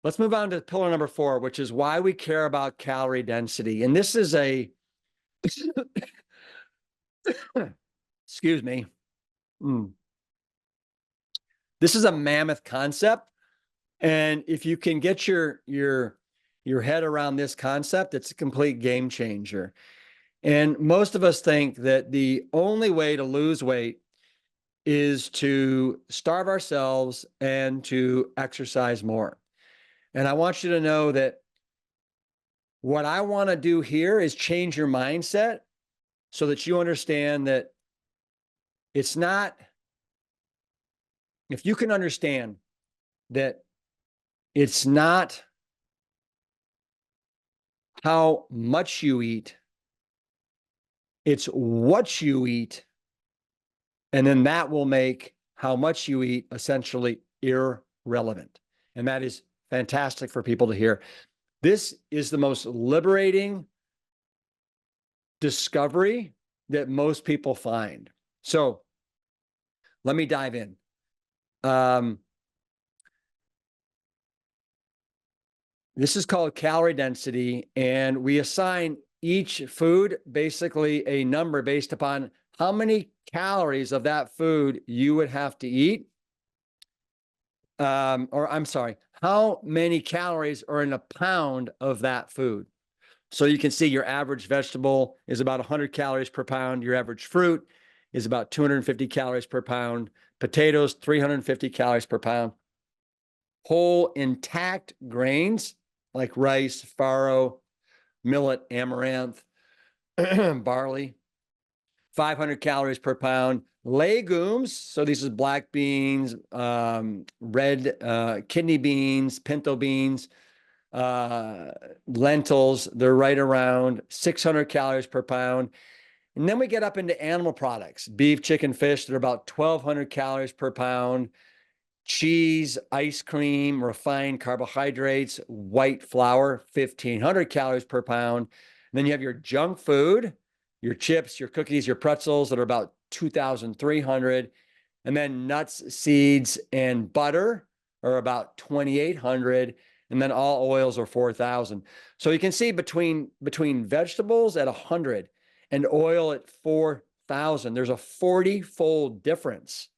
Let's move on to pillar number 4, which is why we care about calorie density. And this is a, excuse me. This is a mammoth concept. And if you can get your head around this concept, it's a complete game changer. And most of us think that the only way to lose weight is to starve ourselves and to exercise more. And I want you to know that what I want to do here is change your mindset so that you understand that it's not, if you can understand that it's not how much you eat, it's what you eat, and then that will make how much you eat essentially irrelevant. And that is fantastic for people to hear. This is the most liberating discovery that most people find. So let me dive in. This is called calorie density, and we assign each food basically a number based upon how many calories of that food you would have to eat. Or I'm sorry, how many calories are in a pound of that food. So you can see your average vegetable is about 100 calories per pound. Your average fruit is about 250 calories per pound. Potatoes, 350 calories per pound. Whole intact grains like rice, farro, millet, amaranth, barley, 500 calories per pound. Legumes, so these are black beans, red kidney beans, pinto beans, lentils, they're right around 600 calories per pound. And then we get up into animal products, beef, chicken, fish, they're about 1,200 calories per pound. Cheese, ice cream, refined carbohydrates, white flour, 1,500 calories per pound. And then you have your junk food, your chips, your cookies, your pretzels that are about 2,300. And then nuts, seeds, and butter are about 2,800. And then all oils are 4,000. So you can see between vegetables at 100 and oil at 4,000, there's a 40-fold difference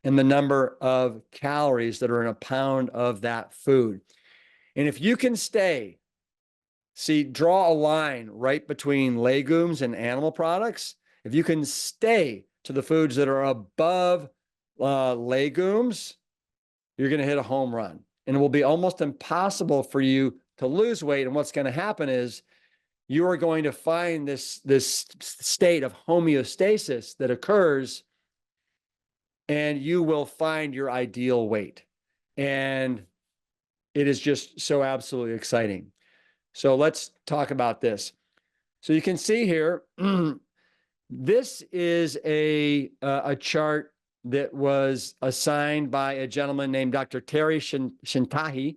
in the number of calories that are in a pound of that food. And if you can draw a line right between legumes and animal products, if you can stay to the foods that are above legumes, you're going to hit a home run. And it will be almost impossible for you to lose weight. And what's going to happen is you are going to find this state of homeostasis that occurs, and you will find your ideal weight. And it is just so absolutely exciting. So let's talk about this. So you can see here, this is a chart that was assigned by a gentleman named Dr. Terry Shintani.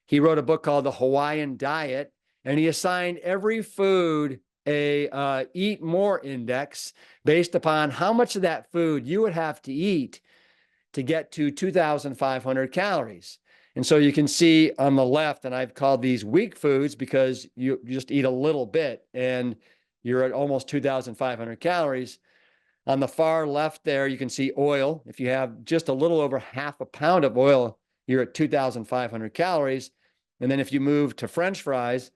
He wrote a book called The Hawaiian Diet, and he assigned every food a eat more index based upon how much of that food you would have to eat to get to 2,500 calories. And so you can see on the left, and I've called these weak foods because you just eat a little bit and you're at almost 2,500 calories. On the far left there, you can see oil. If you have just a little over half a pound of oil, you're at 2,500 calories. And then if you move to French fries,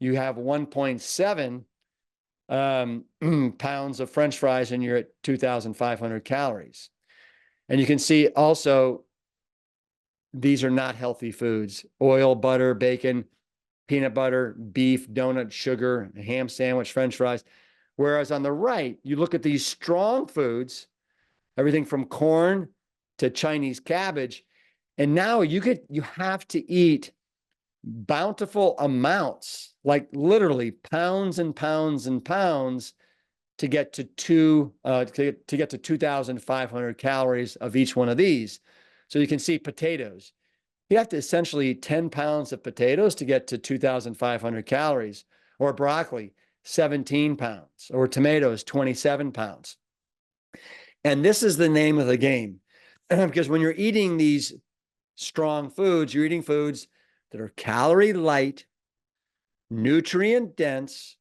you have 1.7 pounds of French fries and you're at 2,500 calories. And you can see also, these are not healthy foods. Oil, butter, bacon, peanut butter, beef, donut, sugar, ham sandwich, French fries. Whereas on the right, you look at these strong foods, everything from corn to Chinese cabbage, and now you have to eat bountiful amounts, like literally pounds and pounds and pounds, to get to 2,500 calories of each one of these. So you can see potatoes. You have to essentially eat 10 pounds of potatoes to get to 2,500 calories, or broccoli, 17 pounds, or tomatoes, 27 pounds. And this is the name of the game, because when you're eating these strong foods, you're eating foods that are calorie light, nutrient dense,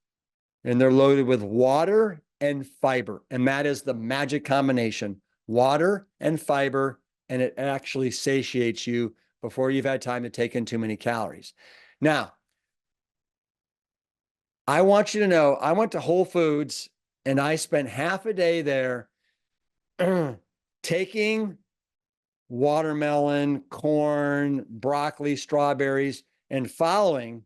and they're loaded with water and fiber. And that is the magic combination, water and fiber, and it actually satiates you before you've had time to take in too many calories. Now, I want you to know, I went to Whole Foods and I spent half a day there taking watermelon, corn, broccoli, strawberries, and following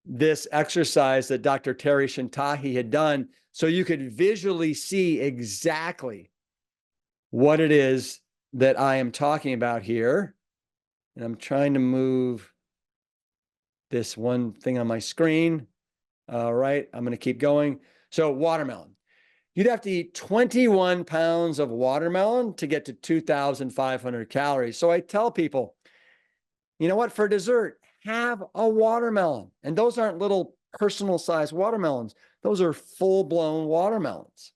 this exercise that Dr. Terry Shintani had done so you could visually see exactly what it is that I am talking about here. And I'm trying to move this one thing on my screen. All right, I'm going to keep going. So watermelon. You'd have to eat 21 pounds of watermelon to get to 2,500 calories. So I tell people, you know what, for dessert, have a watermelon. And those aren't little personal size watermelons. Those are full-blown watermelons.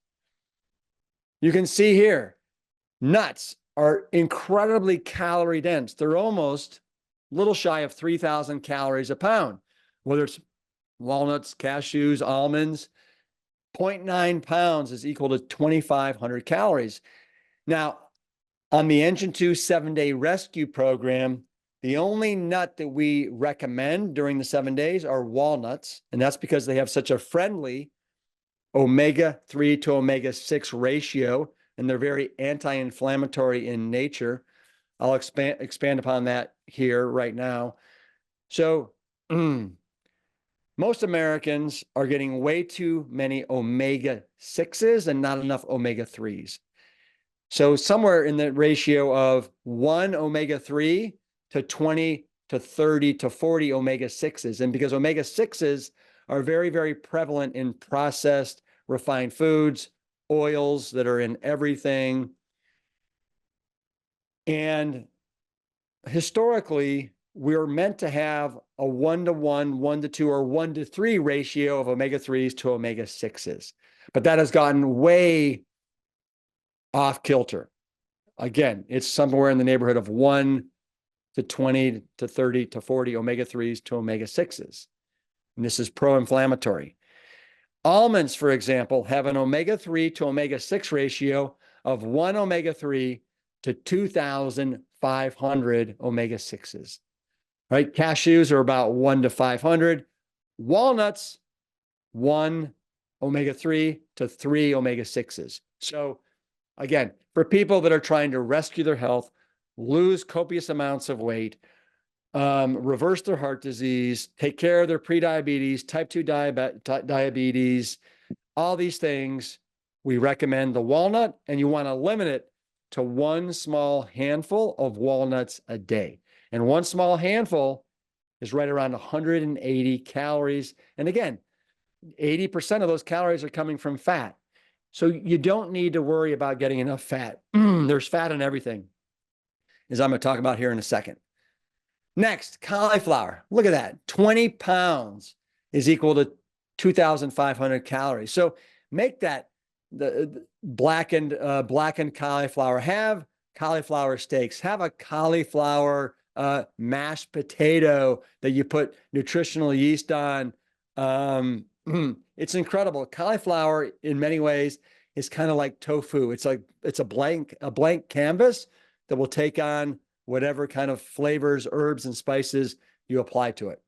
You can see here, nuts are incredibly calorie dense. They're almost a little shy of 3,000 calories a pound, whether it's walnuts, cashews, almonds. 0.9 pounds is equal to 2,500 calories. Now, on the Engine 2 7-day rescue program, the only nut that we recommend during the 7 days are walnuts, and that's because they have such a friendly omega-3 to omega-6 ratio, and they're very anti-inflammatory in nature. I'll expand upon that here right now. So most Americans are getting way too many omega-6s and not enough omega-3s. So somewhere in the ratio of 1 omega-3 to 20 to 30 to 40 omega-6s. And because omega-6s are very, very prevalent in processed refined foods, oils that are in everything. And historically, we're meant to have a 1-to-1, 1-to-2, or 1-to-3 ratio of omega-3s to omega-6s. But that has gotten way off kilter. Again, it's somewhere in the neighborhood of 1 to 20 to 30 to 40 omega-3s to omega-6s. And this is pro-inflammatory. Almonds, for example, have an omega-3 to omega-6 ratio of 1 omega-3 to 2,500 omega-6s. Right? Cashews are about 1 to 500. Walnuts, 1 omega-3 to 3 omega-6s. So again, for people that are trying to rescue their health, lose copious amounts of weight, reverse their heart disease, take care of their prediabetes, type 2 diabetes, all these things, we recommend the walnut, and you want to limit it to 1 small handful of walnuts a day. And 1 small handful is right around 180 calories. And again, 80% of those calories are coming from fat. So you don't need to worry about getting enough fat. There's fat in everything, as I'm going to talk about here in a second. Next, cauliflower. Look at that. 20 pounds is equal to 2,500 calories. So make that the blackened cauliflower. Have cauliflower steaks. Have a cauliflower mashed potato that you put nutritional yeast on. It's incredible. Cauliflower, in many ways, is kind of like tofu. It's a blank canvas that will take on whatever kind of flavors, herbs, and spices you apply to it.